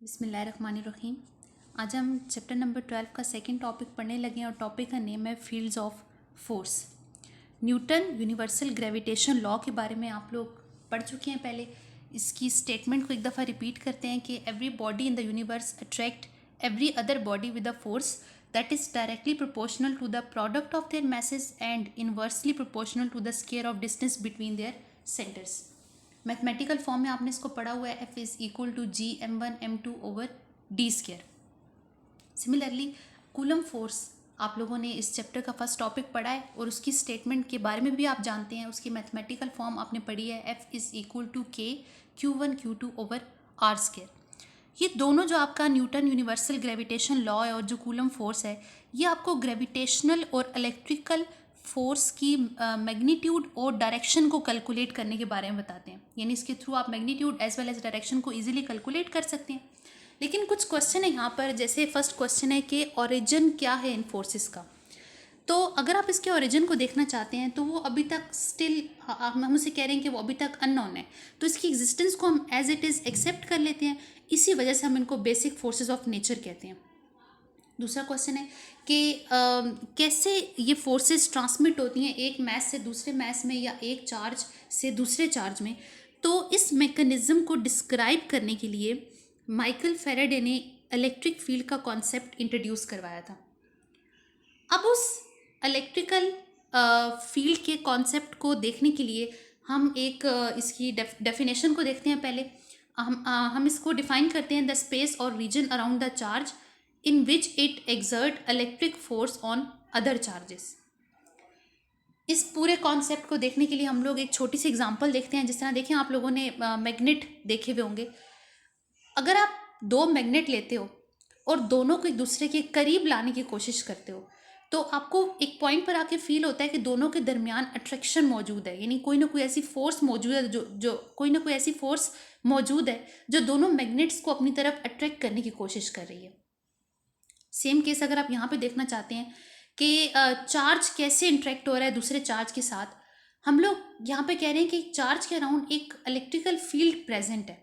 बिस्मिल्लाहिर्रहमानिर्रहीम। आज हम चैप्टर नंबर 12 का सेकंड टॉपिक पढ़ने लगे हैं और टॉपिक का नेम है fields of force. Newton universal gravitation law के बारे में आप लोग पढ़ चुके हैं पहले। इसकी स्टेटमेंट को एक दफ़ा रिपीट करते हैं कि every body in the universe attract every other body with a force that is directly proportional to the product of their masses and inversely proportional to the square of distance between their centres. Mathematical form में आपने इसको पढ़ा हुआ है, F is equal to G m1 m2 over d square. Similarly Coulomb force आप लोगों ने इस चैप्टर का फर्स्ट टॉपिक पढ़ा है और उसकी स्टेटमेंट के बारे में भी आप जानते हैं। उसकी मैथमेटिकल फॉर्म आपने पढ़ी है, एफ इज इक्वल टू के q1 q2 over r square. ये दोनों जो आपका न्यूटन यूनिवर्सल ग्रेविटेशन लॉ है और जो कूलम फोर्स है, ये आपको ग्रेविटेशनल और इलेक्ट्रिकल फोर्स की मैग्नीट्यूड और डायरेक्शन को कैलकुलेट करने के बारे में बताते हैं। यानी इसके थ्रू आप magnitude as well as direction को इजीली कैलकुलेट कर सकते हैं। लेकिन कुछ क्वेश्चन है यहाँ पर, जैसे फर्स्ट क्वेश्चन है कि ओरिजिन क्या है इन फोर्सेस का। तो अगर आप इसके ओरिजिन को देखना चाहते हैं तो वो अभी तक स्टिल हम उसे कह रहे हैं कि वो अभी तक अननोन है, तो इसकी एग्जिस्टेंस को हम एज इट इज़ एक्सेप्ट कर लेते हैं। इसी वजह से हम इनको बेसिक फोर्सेस ऑफ नेचर कहते हैं। दूसरा क्वेश्चन है कि कैसे ये फोर्सेस ट्रांसमिट होती हैं एक मैस से दूसरे मैस में या एक चार्ज से दूसरे चार्ज में। तो इस मैकेनिज्म को डिस्क्राइब करने के लिए माइकल फैराडे ने इलेक्ट्रिक फील्ड का कॉन्सेप्ट इंट्रोड्यूस करवाया था। अब उस इलेक्ट्रिकल फील्ड के कॉन्सेप्ट को देखने के लिए हम एक इसकी डेफिनेशन को देखते हैं। पहले हम इसको डिफाइन करते हैं, द स्पेस और region around the charge in which it exert electric force on other charges। इस पूरे कॉन्सेप्ट को देखने के लिए हम लोग एक छोटी सी एग्जांपल देखते हैं। जिस तरह देखें, आप लोगों ने मैग्नेट देखे हुए होंगे। अगर आप दो मैग्नेट लेते हो और दोनों को एक दूसरे के करीब लाने की कोशिश करते हो, तो आपको एक पॉइंट पर आके फील होता है कि दोनों के दरमियान अट्रैक्शन मौजूद है। यानी कोई ना कोई ऐसी फोर्स मौजूद है जो कोई ना कोई ऐसी फोर्स मौजूद है जो दोनों मैग्नेट्स को अपनी तरफ अट्रैक्ट करने की कोशिश कर रही है। सेम केस अगर आप यहाँ पे देखना चाहते हैं कि चार्ज कैसे इंटरेक्ट हो रहा है दूसरे चार्ज के साथ, हम लोग यहाँ पे कह रहे हैं कि चार्ज के अराउंड एक इलेक्ट्रिकल फील्ड प्रेजेंट है।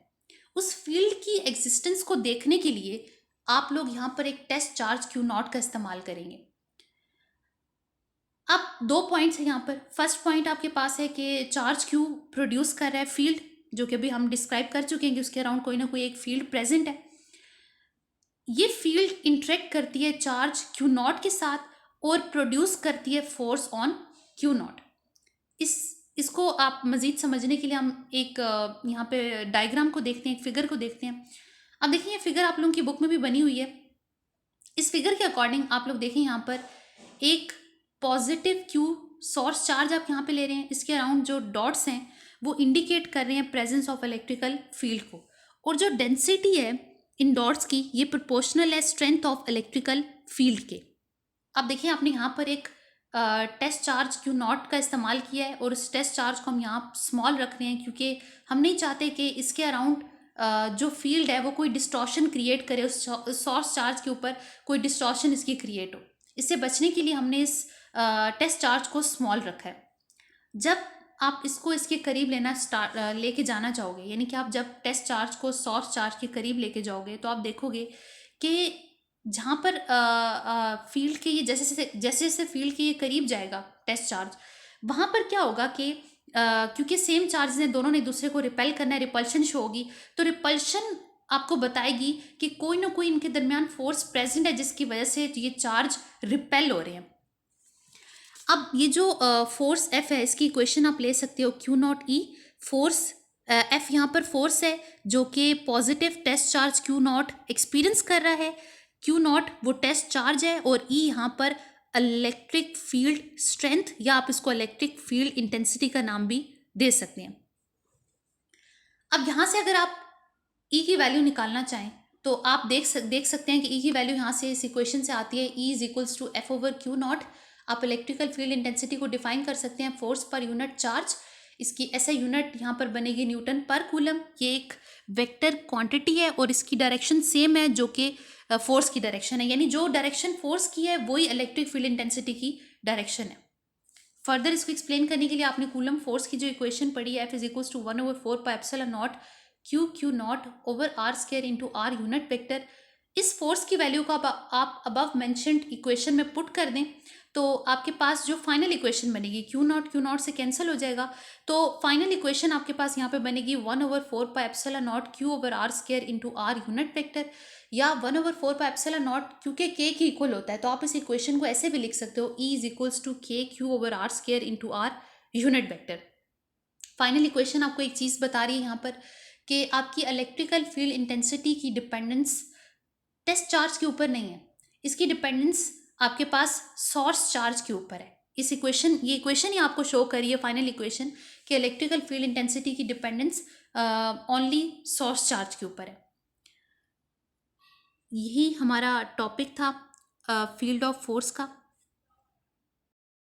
उस फील्ड की एग्जिस्टेंस को देखने के लिए आप लोग यहाँ पर एक टेस्ट चार्ज Q0 का इस्तेमाल करेंगे। अब दो पॉइंट्स हैं यहाँ पर। फर्स्ट पॉइंट आपके पास है कि चार्ज Q प्रोड्यूस कर रहा है फील्ड, जो कि अभी हम डिस्क्राइब कर चुके हैं कि उसके अराउंड कोई ना कोई एक फील्ड प्रेजेंट है। ये फील्ड इंटरेक्ट करती है चार्ज Q0 के साथ और प्रोड्यूस करती है फोर्स ऑन Q0। इसको आप मज़ीद समझने के लिए हम एक यहाँ पे डायग्राम को देखते हैं, एक फिगर को देखते हैं। अब देखिए, ये फिगर आप लोगों की बुक में भी बनी हुई है। इस फिगर के अकॉर्डिंग आप लोग देखें, यहाँ पर एक पॉजिटिव Q सोर्स चार्ज आप यहाँ पे ले रहे हैं। इसके अराउंड जो डॉट्स हैं वो इंडिकेट कर रहे हैं प्रेजेंस ऑफ इलेक्ट्रिकल फील्ड को, और जो डेंसिटी है इन डॉट्स की ये प्रोपोर्शनल है स्ट्रेंथ ऑफ इलेक्ट्रिकल फील्ड के। अब देखिए, आपने यहाँ पर एक टेस्ट चार्ज Q0 का इस्तेमाल किया है और उस टेस्ट चार्ज को हम यहाँ स्मॉल रख रहे हैं, क्योंकि हम नहीं चाहते कि इसके अराउंड जो फील्ड है वो कोई डिस्टॉर्शन क्रिएट करे, उस सोर्स चार्ज के ऊपर कोई डिस्टॉर्शन इसकी क्रिएट हो। इससे बचने के लिए हमने इस टेस्ट चार्ज को स्मॉल रखा है। जब आप इसको इसके करीब लेके जाना चाहोगे, यानी कि आप जब टेस्ट चार्ज को सोर्स चार्ज के करीब लेके जाओगे, तो आप देखोगे कि जहाँ पर फील्ड के ये जैसे जैसे फील्ड के ये करीब जाएगा टेस्ट चार्ज, वहाँ पर क्या होगा कि क्योंकि सेम चार्ज ने दोनों ने एक दूसरे को रिपेल करना है, रिपल्शन शो होगी। तो रिपल्शन आपको बताएगी कि कोई ना कोई इनके दरमियान फोर्स प्रेजेंट है जिसकी वजह से ये चार्ज रिपेल हो रहे हैं। अब ये जो फोर्स F है, इसकी इक्वेशन आप ले सकते हो Q0E। फोर्स F यहाँ पर फोर्स है जो कि positive test charge Q0 experience कर रहा है। Q0 वो टेस्ट चार्ज है और E यहाँ पर इलेक्ट्रिक फील्ड स्ट्रेंथ, या आप इसको इलेक्ट्रिक फील्ड इंटेंसिटी का नाम भी दे सकते हैं। अब यहाँ से अगर आप E की वैल्यू निकालना चाहें तो आप देख सकते हैं कि E की वैल्यू यहाँ से इस इक्वेशन से आती है, E is equals to F over Q0। आप इलेक्ट्रिकल फील्ड इंटेंसिटी को डिफाइन कर सकते हैं फोर्स पर यूनिट चार्ज। इसकी ऐसा यूनिट यहाँ पर बनेगी न्यूटन पर कूलम। ये एक वेक्टर क्वांटिटी है और इसकी डायरेक्शन सेम है जो कि फोर्स की डायरेक्शन है, यानी जो डायरेक्शन फोर्स की है वही इलेक्ट्रिक फील्ड इंटेंसिटी की डायरेक्शन है। फर्दर इसको एक्सप्लेन करने के लिए आपने कूलम फोर्स की जो इक्वेशन पढ़ी है, F is equals to 1/4 pi epsilon naught q naught over r square into r unit vector. इस फोर्स की वैल्यू को आप अबव मेंशन्ड इक्वेशन में पुट कर दें तो आपके पास जो फाइनल इक्वेशन बनेगी क्यू नॉट से कैंसिल हो जाएगा। तो फाइनल इक्वेशन आपके पास यहाँ पे बनेगी 1/4 pi epsilon naught q over r square into r unit vector, या 1/4 पाई एप्सिलॉन नॉट, क्योंकि के की इक्वल होता है तो आप इस इक्वेशन को ऐसे भी लिख सकते हो E is equals to k q over r square into r unit vector. Final equation आपको एक चीज़ बता रही है यहाँ पर कि आपकी इलेक्ट्रिकल फील्ड इंटेंसिटी की डिपेंडेंस टेस्ट चार्ज के ऊपर नहीं है, इसकी डिपेंडेंस आपके पास सोर्स चार्ज के ऊपर है। ये इक्वेशन ही आपको शो करी है फाइनल इक्वेशन कि इलेक्ट्रिकल फील्ड इंटेंसिटी की डिपेंडेंस ओनली सोर्स चार्ज के ऊपर है। यही हमारा टॉपिक था फील्ड ऑफ फोर्स का।